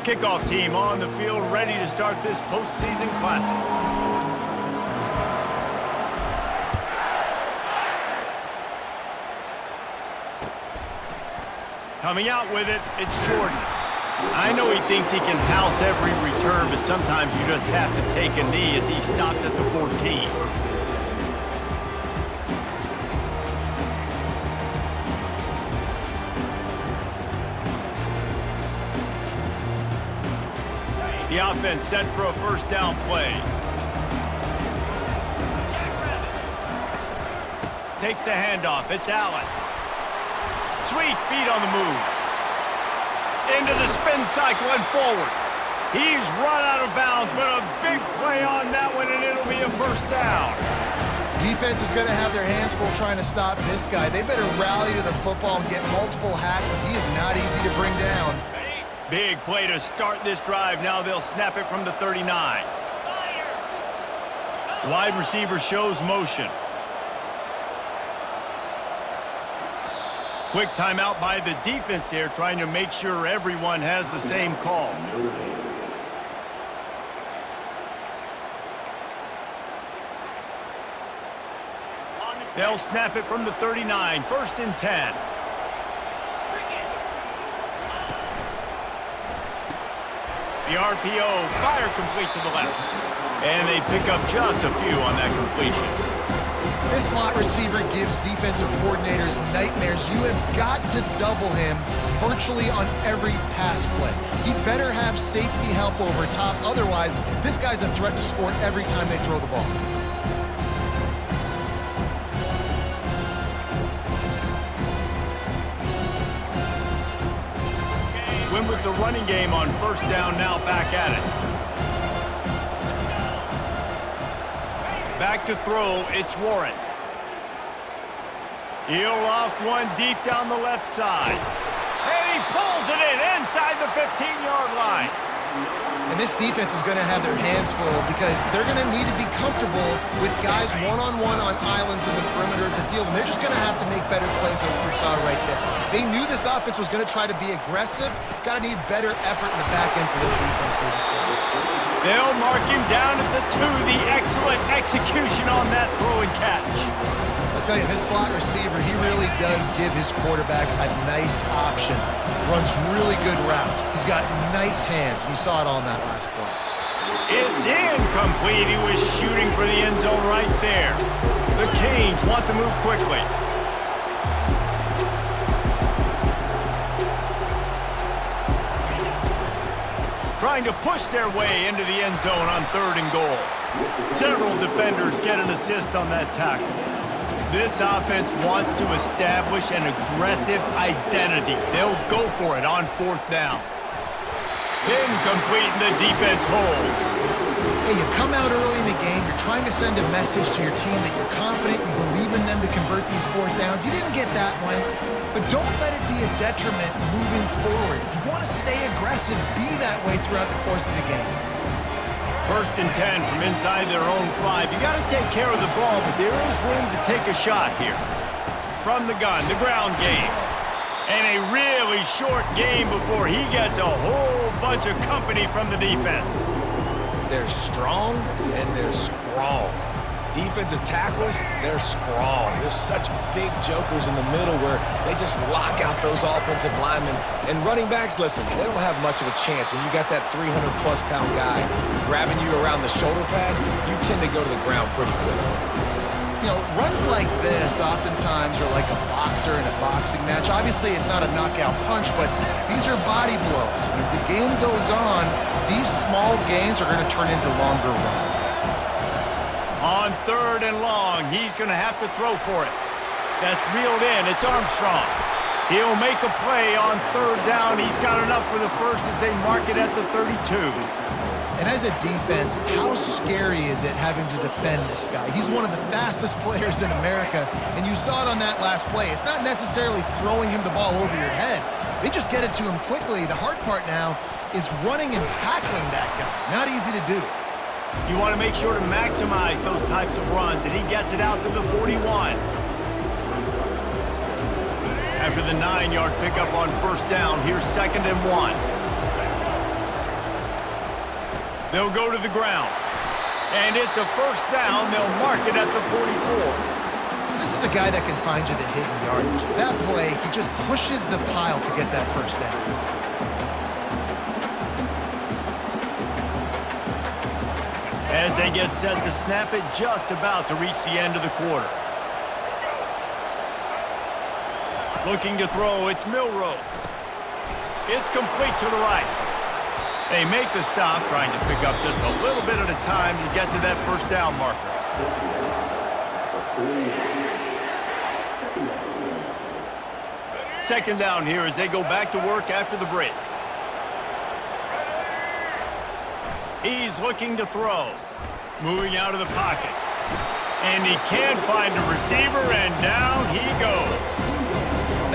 Kickoff team on the field, ready to start this postseason classic. Coming out with it, it's Jordan. I know he thinks he can house every return, but sometimes you just have to take a knee as he stopped at the 14. The offense set for a first down play. Takes the handoff. It's Allen. Sweet feet on the move. Into the spin cycle and forward. He's run out of bounds, but a big play on that one, and it'll be a first down. Defense is going to have their hands full trying to stop this guy. They better rally to the football and get multiple hats because he is not easy to bring down. Big play to start this drive. Now they'll snap it from the 39. Wide receiver shows motion. Quick timeout by the defense there, trying to make sure everyone has the same call. They'll snap it from the 39. First and 10. The RPO, fire complete to the left. And they pick up just a few on that completion. This slot receiver gives defensive coordinators nightmares. You have got to double him virtually on every pass play. He better have safety help over top. Otherwise, this guy's a threat to score every time they throw the ball. Win with the running game on first down, now back at it. Back to throw, it's Warren. He'll loft one deep down the left side. And he pulls it in inside the 15-yard line. And this defense is going to have their hands full because they're going to need to be comfortable with guys one-on-one on islands in the perimeter of the field. And they're just going to have to make better plays than what we saw right there. They knew this offense was going to try to be aggressive. Got to need better effort in the back end for this defense moving forward. They'll mark him down at the 2. The excellent execution on that throw and catch. I'll tell you, this slot receiver, he really does give his quarterback a nice option. Runs really good routes. He's got nice hands, and you saw it on that last play. It's incomplete. He was shooting for the end zone right there. The Canes want to move quickly. Trying to push their way into the end zone on 3rd and goal. Several defenders get an assist on that tackle. This offense wants to establish an aggressive identity. They'll go for it on 4th down. Incomplete, and the defense holds. Hey, you come out early in the game, you're trying to send a message to your team that you're confident, you believe in them to convert these 4th downs. You didn't get that one, but don't let it be a detriment moving forward. If you want to stay aggressive, be that way throughout the course of the game. 1st and 10 from inside their own 5. You got to take care of the ball, but there is room to take a shot here. From the gun, the ground game. And a really short game before he gets a whole bunch of company from the defense. They're strong and they're strong. Defensive tackles, they're strong. There's such big jokers in the middle where they just lock out those offensive linemen. And running backs, listen, they don't have much of a chance. When you got that 300-plus pound guy grabbing you around the shoulder pad, you tend to go to the ground pretty quickly. You know, runs like this oftentimes are like a boxer in a boxing match. Obviously, it's not a knockout punch, but these are body blows. As the game goes on, these small gains are going to turn into longer runs. On 3rd and long, he's going to have to throw for it. That's reeled in. It's Armstrong. He'll make a play on 3rd down. He's got enough for the first as they mark it at the 32. And as a defense, how scary is it having to defend this guy? He's one of the fastest players in America, and you saw it on that last play. It's not necessarily throwing him the ball over your head. They just get it to him quickly. The hard part now is running and tackling that guy. Not easy to do. You want to make sure to maximize those types of runs, and he gets it out to the 41. After the 9-yard pickup on 1st down, here's 2nd and 1. They'll go to the ground. And it's a first down. They'll mark it at the 44. This is a guy that can find you the hidden yardage. That play, he just pushes the pile to get that first down. As they get set to snap it, just about to reach the end of the quarter. Looking to throw, it's Milroe. It's complete to the right. They make the stop, trying to pick up just a little bit at a time to get to that first down marker. Second down here as they go back to work after the break. He's looking to throw. Moving out of the pocket. And he can't find a receiver, and down he goes.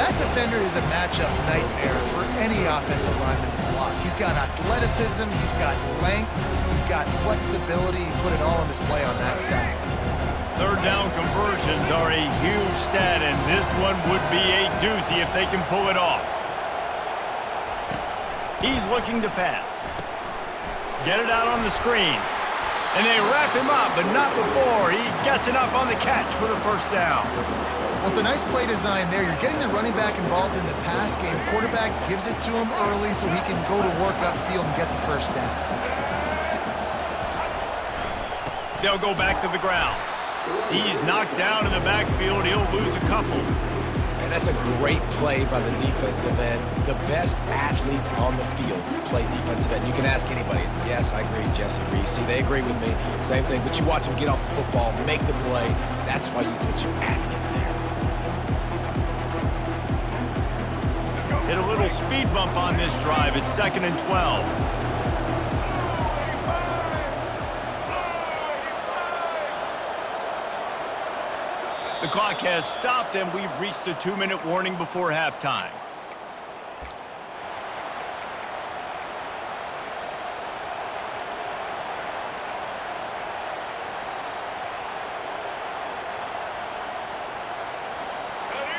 That defender is a matchup nightmare for any offensive lineman to block. He's got athleticism, he's got length, he's got flexibility. He put it all on display on that side. Third down conversions are a huge stat, and this one would be a doozy if they can pull it off. He's looking to pass. Get it out on the screen. And they wrap him up, but not before he gets enough on the catch for the first down. Well, it's a nice play design there. You're getting the running back involved in the pass game. Quarterback gives it to him early so he can go to work upfield and get the first down. They'll go back to the ground. He's knocked down in the backfield. He'll lose a couple. And that's a great play by the defensive end. The best athletes on the field play defensive end. You can ask anybody. Yes, I agree, Jesse Reese. See, they agree with me. Same thing. But you watch them get off the football, make the play. That's why you put your athletes there. Hit a little speed bump on this drive. It's 2nd and 12. The clock has stopped, and we've reached the 2-minute warning before halftime.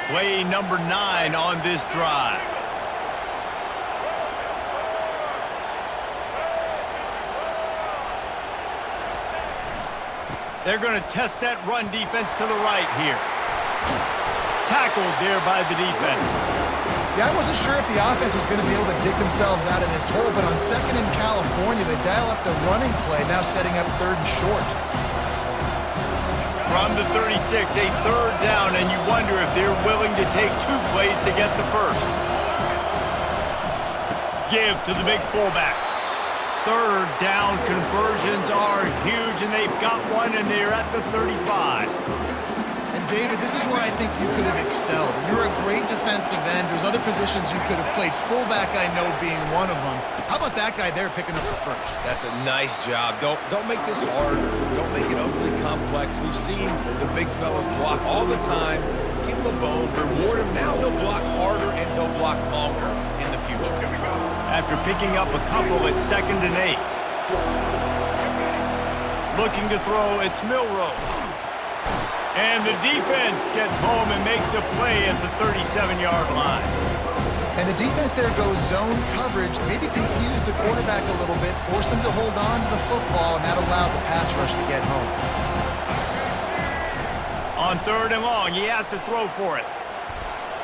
Play number 9 on this drive. They're going to test that run defense to the right here. Tackled there by the defense. Yeah, I wasn't sure if the offense was going to be able to dig themselves out of this hole, but on 2nd in California, they dial up the running play, now setting up 3rd and short. From the 36, a 3rd down, and you wonder if they're willing to take 2 plays to get the first. Give to the big fullback. 3rd down conversions are huge, and they've got one, and they're at the 35. And David, this is where I think you could have excelled. You're a great defensive end. There's other positions you could have played. Fullback, I know, being one of them. How about that guy there picking up the first? That's a nice job. Don't make this hard. Don't make it overly complex. We've seen the big fellas block all the time. Give him a bone. Reward him now. He'll block harder, and he'll block longer in the future. After picking up a couple, it's 2nd and 8. Looking to throw, it's Milroe. And the defense gets home and makes a play at the 37-yard line. And the defense there goes zone coverage, maybe confused the quarterback a little bit, forced him to hold on to the football, and that allowed the pass rush to get home. On 3rd and long, he has to throw for it.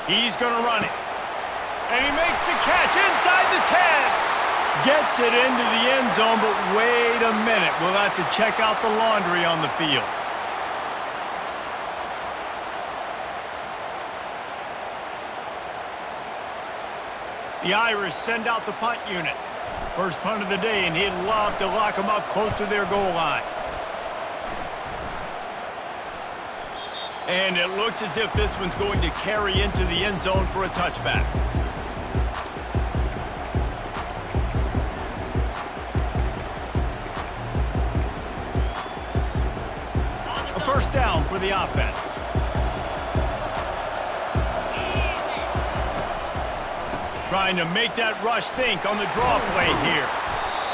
He's going to run it. And he makes the catch inside the 10. Gets it into the end zone, but wait a minute. We'll have to check out the laundry on the field. The Irish send out the punt unit. First punt of the day, and he'd love to lock them up close to their goal line. And it looks as if this one's going to carry into the end zone for a touchback. A first down for the offense. Trying to make that rush think on the draw play here.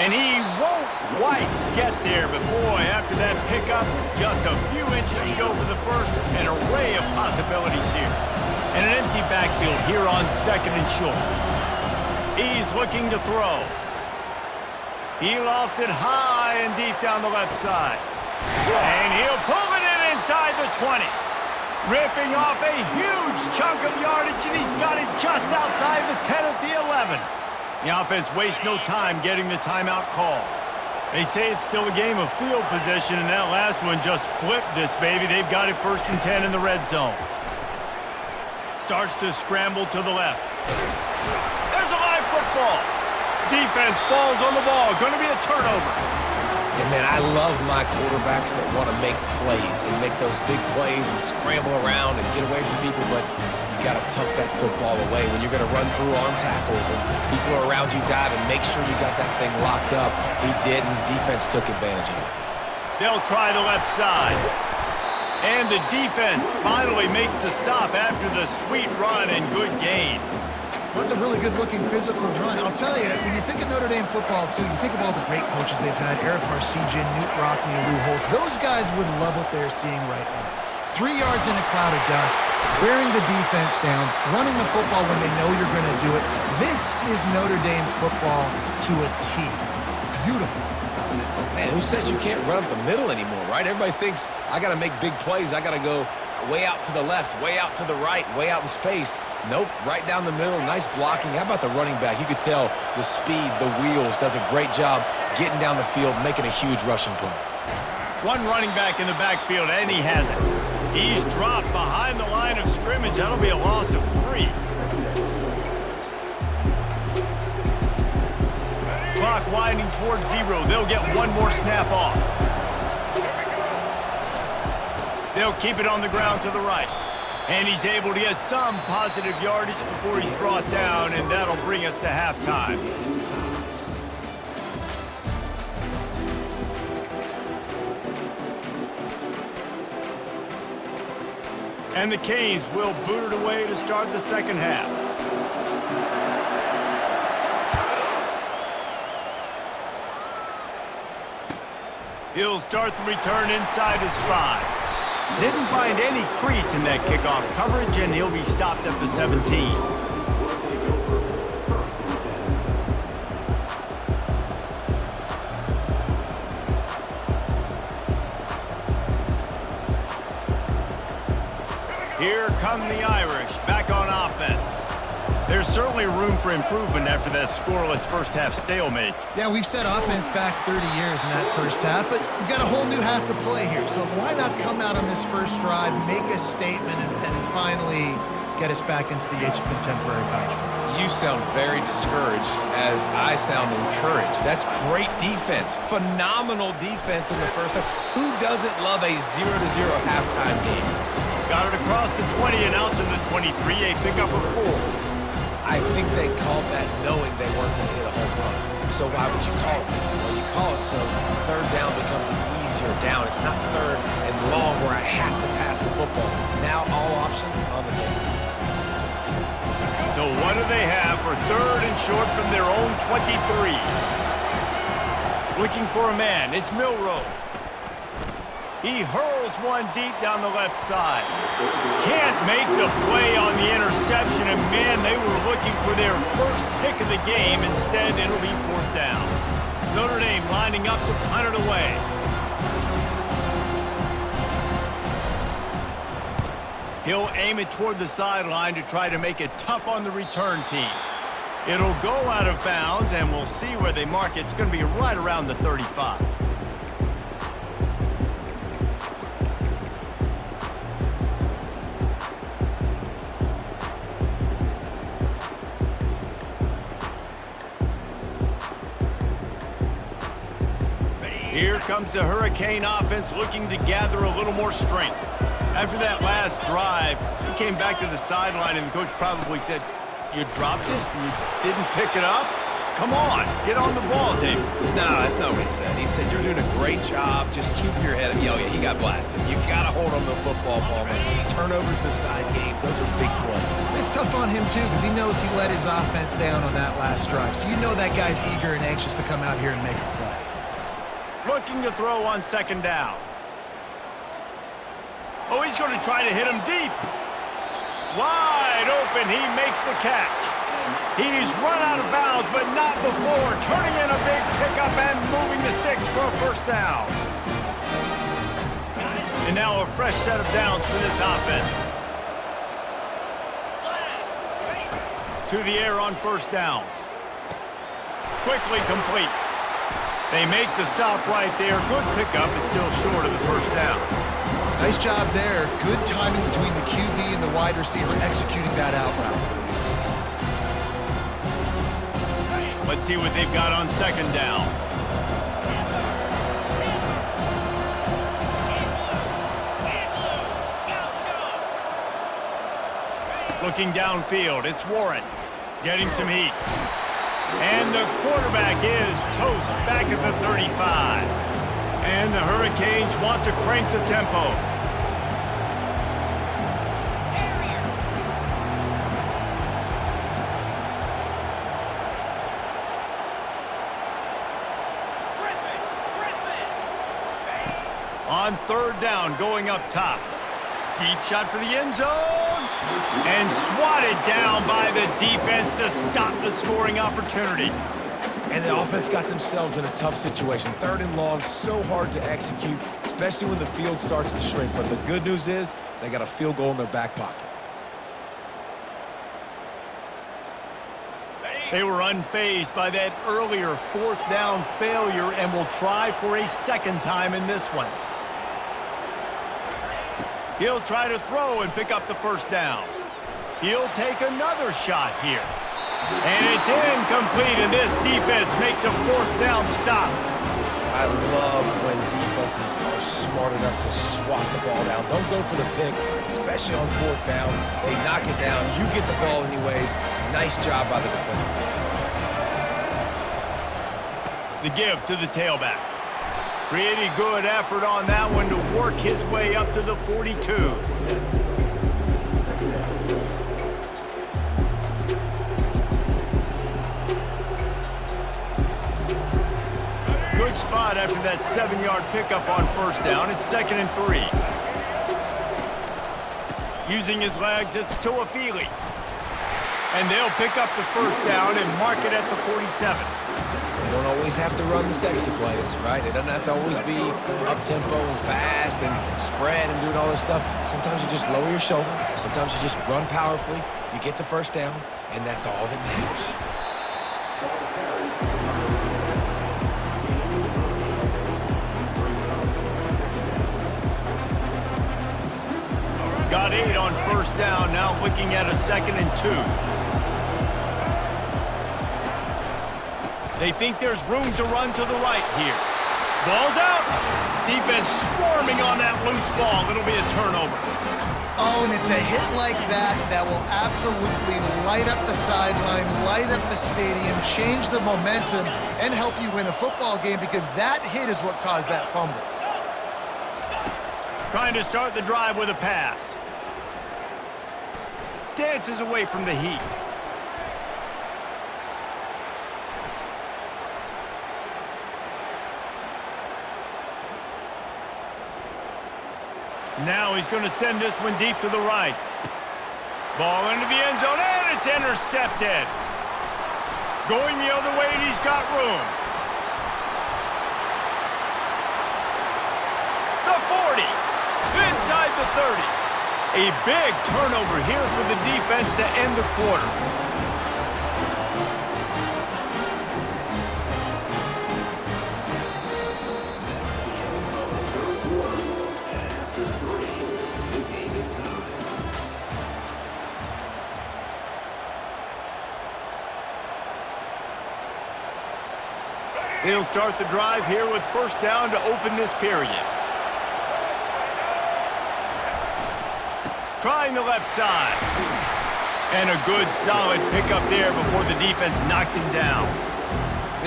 And he won't quite get there, but boy, after that pickup, just a few inches to go for the first, an array of possibilities here. And an empty backfield here on 2nd and short. He's looking to throw. He lofts it high and deep down the left side. And he'll pull it in inside the 20. Ripping off a huge chunk of yardage, and he's got it just outside the 10 at the 11. The offense wastes no time getting the timeout call. They say it's still a game of field position, and that last one just flipped this baby. They've got it 1st and 10 in the red zone. Starts to scramble to the left. There's a live football. Defense falls on the ball. Going to be a turnover. And, man, I love my quarterbacks that want to make plays and make those big plays and scramble around and get away from people, but you got to tuck that football away when you're going to run through arm tackles and people are around you diving. Make sure you got that thing locked up. He did, and defense took advantage of it. They'll try the left side. And the defense finally makes the stop after the sweet run and good gain. Well, that's a really good-looking physical run. I'll tell you, when you think of Notre Dame football, too, you think of all the great coaches they've had, Eric Parsegian, Newt Rockne, Lou Holtz. Those guys would love what they're seeing right now. 3 yards in a cloud of dust, wearing the defense down, running the football when they know you're going to do it. This is Notre Dame football to a T. Beautiful. Man, who says you can't run up the middle anymore, right? Everybody thinks, I got to make big plays. I got to go way out to the left, way out to the right, way out in space. Nope, right down the middle, nice blocking. How about the running back? You could tell the speed, the wheels, does a great job getting down the field, making a huge rushing play. One running back in the backfield, and he has it. He's dropped behind the line of scrimmage. That'll be a loss of 3. Clock winding towards 0. They'll get one more snap off. They'll keep it on the ground to the right. And he's able to get some positive yardage before he's brought down, and that'll bring us to halftime. And the Canes will boot it away to start the second half. He'll start the return inside his 5. Didn't find any crease in that kickoff coverage, and he'll be stopped at the 17. Here come the Irish, back on offense. There's certainly room for improvement after that scoreless first-half stalemate. Yeah, we've set offense back 30 years in that first half, but we've got a whole new half to play here. So why not come out on this first drive, make a statement, and finally get us back into the age of contemporary college football? You sound very discouraged as I sound encouraged. That's great defense. Phenomenal defense in the first half. Who doesn't love a 0-0 halftime game? Got it across the 20 and out to the 23, a pickup of 4. I think they called that knowing they weren't going to hit a home run. So why would you call it that? Well, you call it so third down becomes an easier down. It's not third and long where I have to pass the football. Now all options on the table. So what do they have for third and short from their own 23? Looking for a man. It's Milroe. He hurls one deep down the left side. Can't make the play on the interception, and man, they were looking for their first pick of the game. Instead, it'll be 4th down. Notre Dame lining up to punt it away. He'll aim it toward the sideline to try to make it tough on the return team. It'll go out of bounds, and we'll see where they mark it. It's going to be right around the 35. Here comes the Hurricane offense looking to gather a little more strength. After that last drive, he came back to the sideline, and the coach probably said, "You dropped it? You didn't pick it up? Come on, get on the ball, Dave." No, that's not what he said. He said, "You're doing a great job. Just keep your head up." Yeah, he got blasted. You got to hold on to the football, Palmer. Turnovers decide games. Those are big plays. It's tough on him, too, because he knows he let his offense down on that last drive. So you know that guy's eager and anxious to come out here and make a play. Looking to throw on 2nd down. Oh, he's going to try to hit him deep. Wide open, he makes the catch. He's run out of bounds, but not before turning in a big pickup and moving the sticks for a first down. And now a fresh set of downs for this offense. To the air on first down. Quickly complete. They make the stop right there. Good pickup. It's still short of the first down. Nice job there. Good timing between the QB and the wide receiver executing that out route. Let's see what they've got on second down. Looking downfield, it's Warren. Getting some heat. And the quarterback is toast back at the 35. And the Hurricanes want to crank the tempo. On third down, going up top. Deep shot for the end zone. And swatted down by the defense to stop the scoring opportunity. And the offense got themselves in a tough situation. Third and long, so hard to execute, especially when the field starts to shrink. But the good news is they got a field goal in their back pocket. They were unfazed by that earlier fourth down failure and will try for a second time in this one. He'll try to throw and pick up the first down. He'll take another shot here. And it's incomplete, and this defense makes a fourth down stop. I love when defenses are smart enough to swat the ball down. Don't go for the pick, especially on fourth down. They knock it down. You get the ball anyways. Nice job by the defender. The give to the tailback. Pretty good effort on that one to work his way up to the 42. Good spot after that 7-yard pickup on first down. It's 2nd and 3. Using his legs, it's Tuafili. And they'll pick up the first down and mark it at the 47. You don't always have to run the sexy plays, right? It doesn't have to always be up-tempo and fast and spread and doing all this stuff. Sometimes you just lower your shoulder. Sometimes you just run powerfully. You get the first down, and that's all that matters. Got 8 on first down, now looking at a 2nd and 2. They think there's room to run to the right here. Ball's out. Defense swarming on that loose ball. It'll be a turnover. Oh, and it's a hit like that that will absolutely light up the sideline, light up the stadium, change the momentum, and help you win a football game because that hit is what caused that fumble. Trying to start the drive with a pass. Dances away from the heat. Now he's going to send this one deep to the right. Ball into the end zone, and it's intercepted. Going the other way, and he's got room. The 40, inside the 30. A big turnover here for the defense to end the quarter. They'll start the drive here with first down to open this period. Trying the left side. And a good, solid pickup there before the defense knocks him down.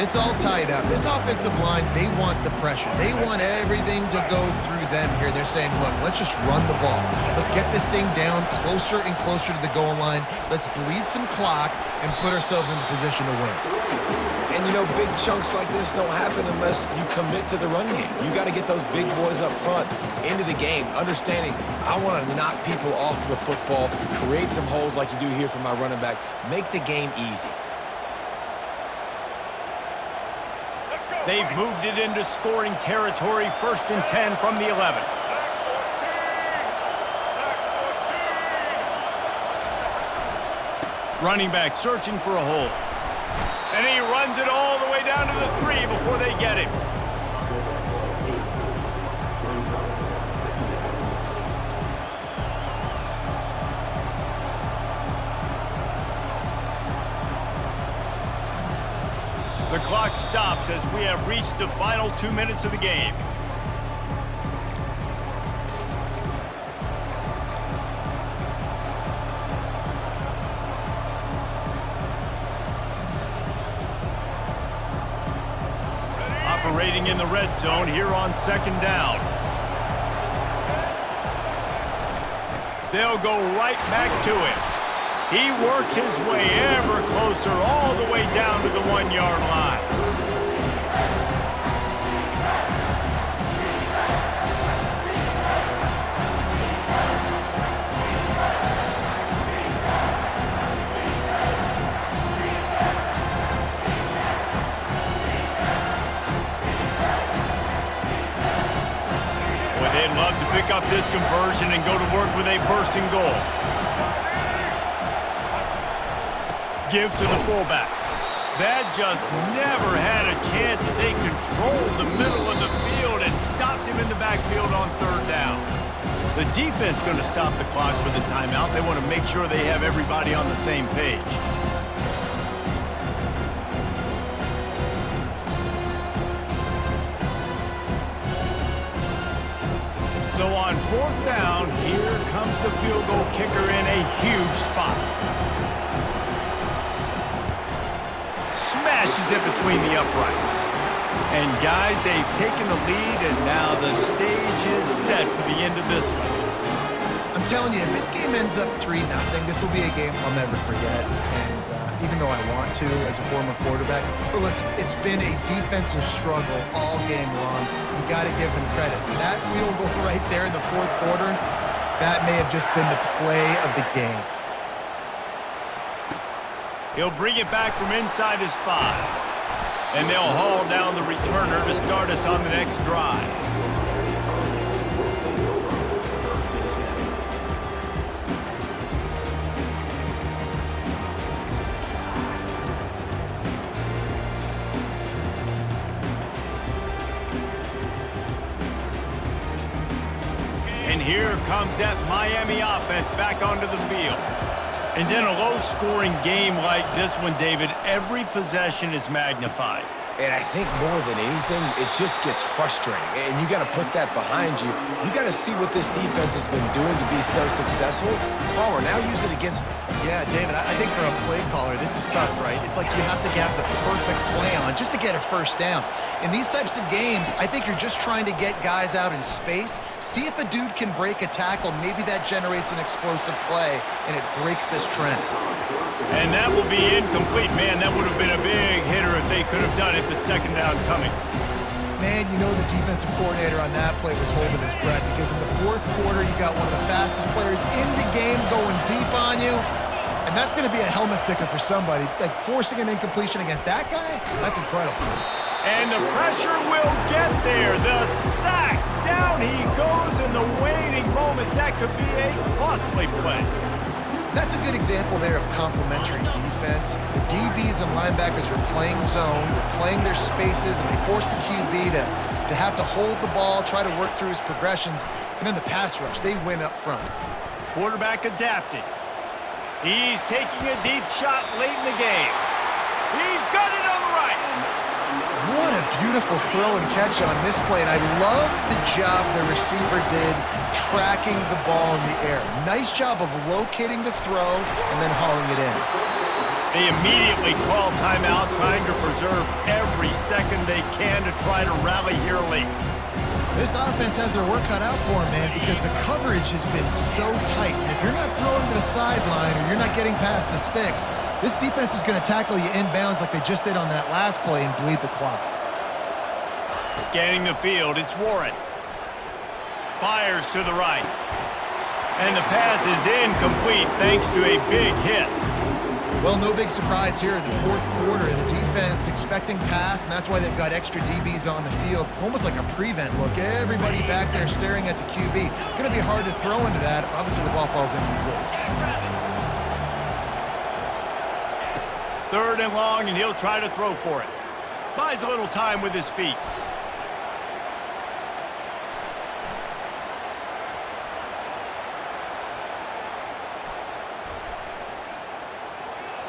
It's all tied up. This offensive line, they want the pressure. They want everything to go through them here. They're saying, look, let's just run the ball. Let's get this thing down closer and closer to the goal line. Let's bleed some clock and put ourselves in a position to win. And, you know, big chunks like this don't happen unless you commit to the run game. You got to get those big boys up front into the game, understanding I want to knock people off the football, create some holes like you do here for my running back, make the game easy. They've moved it into scoring territory, 1st and 10 from the 11. Running back searching for a hole. And he runs it all the way down to the 3 before they get him. The clock stops as we have reached the final 2 minutes of the game. Operating in the red zone here on 2nd down. They'll go right back to him. He works his way ever closer all the way down to the 1-yard line. Boy, they'd love to pick up this conversion and go to work with a 1st and goal. Give to the fullback. That just never had a chance as they controlled the middle of the field and stopped him in the backfield on 3rd down. The defense going to stop the clock with the timeout. They want to make sure they have everybody on the same page. So on 4th down, here comes the field goal kicker in a huge spot. Smashes it between the uprights. And guys, they've taken the lead, and now the stage is set for the end of this one. I'm telling you, if this game ends up 3-0, this will be a game I'll never forget. And even though I want to as a former quarterback, but listen, it's been a defensive struggle all game long. You got to give them credit. That field goal right there in the 4th quarter, that may have just been the play of the game. He'll bring it back from inside his 5. And they'll haul down the returner to start us on the next drive. And here comes that Miami offense back onto the field. And in a low-scoring game like this one, David, every possession is magnified. And I think more than anything, it just gets frustrating. And you got to put that behind you. You got to see what this defense has been doing to be so successful. Palmer, now use it against them. Yeah, David, I think for a play caller, this is tough, right? It's like you have to have the perfect play on just to get a 1st down. In these types of games, I think you're just trying to get guys out in space, see if a dude can break a tackle. Maybe that generates an explosive play, and it breaks this trend. And that will be incomplete. Man, that would have been a big hitter if they could have done it, but 2nd down coming. Man, you know the defensive coordinator on that play was holding his breath because in the 4th quarter, you got one of the fastest players in the game going deep on you. And that's going to be a helmet sticker for somebody. Like forcing an incompletion against that guy, that's incredible. And the pressure will get there. The sack. Down he goes in the waning moments. That could be a costly play. That's a good example there of complementary defense. The DBs and linebackers are playing zone, they're playing their spaces, and they force the QB to have to hold the ball, try to work through his progressions, and then the pass rush, they win up front. Quarterback adapted. He's taking a deep shot late in the game. He's got it on the right. What a beautiful throw and catch on this play, and I love the job the receiver did tracking the ball in the air. Nice job of locating the throw and then hauling it in. They immediately call timeout, trying to preserve every second they can to try to rally here late. This offense has their work cut out for them, man, because the coverage has been so tight. And if you're not throwing to the sideline or you're not getting past the sticks, this defense is going to tackle you inbounds like they just did on that last play and bleed the clock. Scanning the field, it's Warren. Fires to the right. And the pass is incomplete thanks to a big hit. Well, no big surprise here in the fourth quarter. The defense expecting pass, and that's why they've got extra DBs on the field. It's almost like a prevent look. Everybody back there staring at the QB. Going to be hard to throw into that. Obviously, the ball falls incomplete. Third and long, and he'll try to throw for it. Buys a little time with his feet.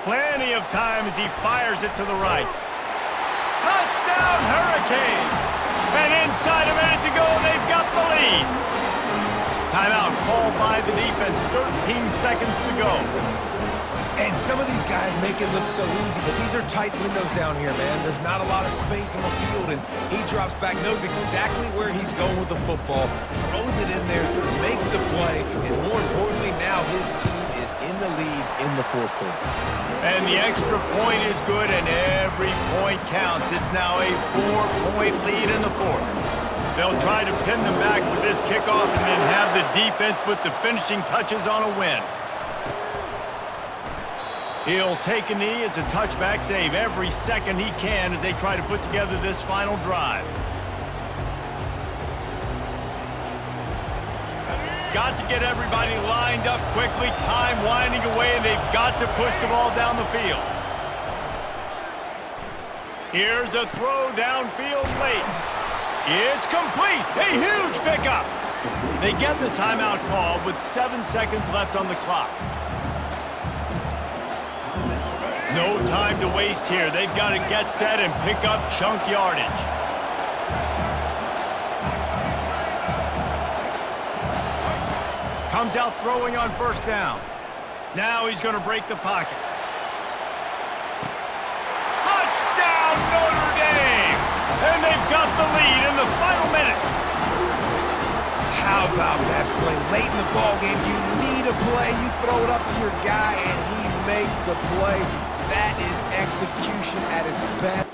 Plenty of time as he fires it to the right. Touchdown, Hurricanes! And inside a minute to go, they've got the lead. Timeout called by the defense, 13 seconds to go. And some of these guys make it look so easy, but these are tight windows down here, man. There's not a lot of space on the field, and he drops back, knows exactly where he's going with the football, throws it in there, makes the play, and more importantly, now his team is in the lead in the fourth quarter. And the extra point is good, and every point counts. It's now a 4-point lead in the fourth. They'll try to pin them back with this kickoff and then have the defense put the finishing touches on a win. He'll take a knee. It's a touchback save every second he can as they try to put together this final drive. Got to get everybody lined up quickly. Time winding away, and they've got to push the ball down the field. Here's a throw downfield late. It's complete. A huge pickup. They get the timeout call with 7 seconds left on the clock. No time to waste here. They've got to get set and pick up chunk yardage. Comes out throwing on first down. Now he's going to break the pocket. Touchdown, Notre Dame! And they've got the lead in the final minute. How about that play? Late in the ball game, you need a play. You throw it up to your guy, and he makes the play. That is execution at its best.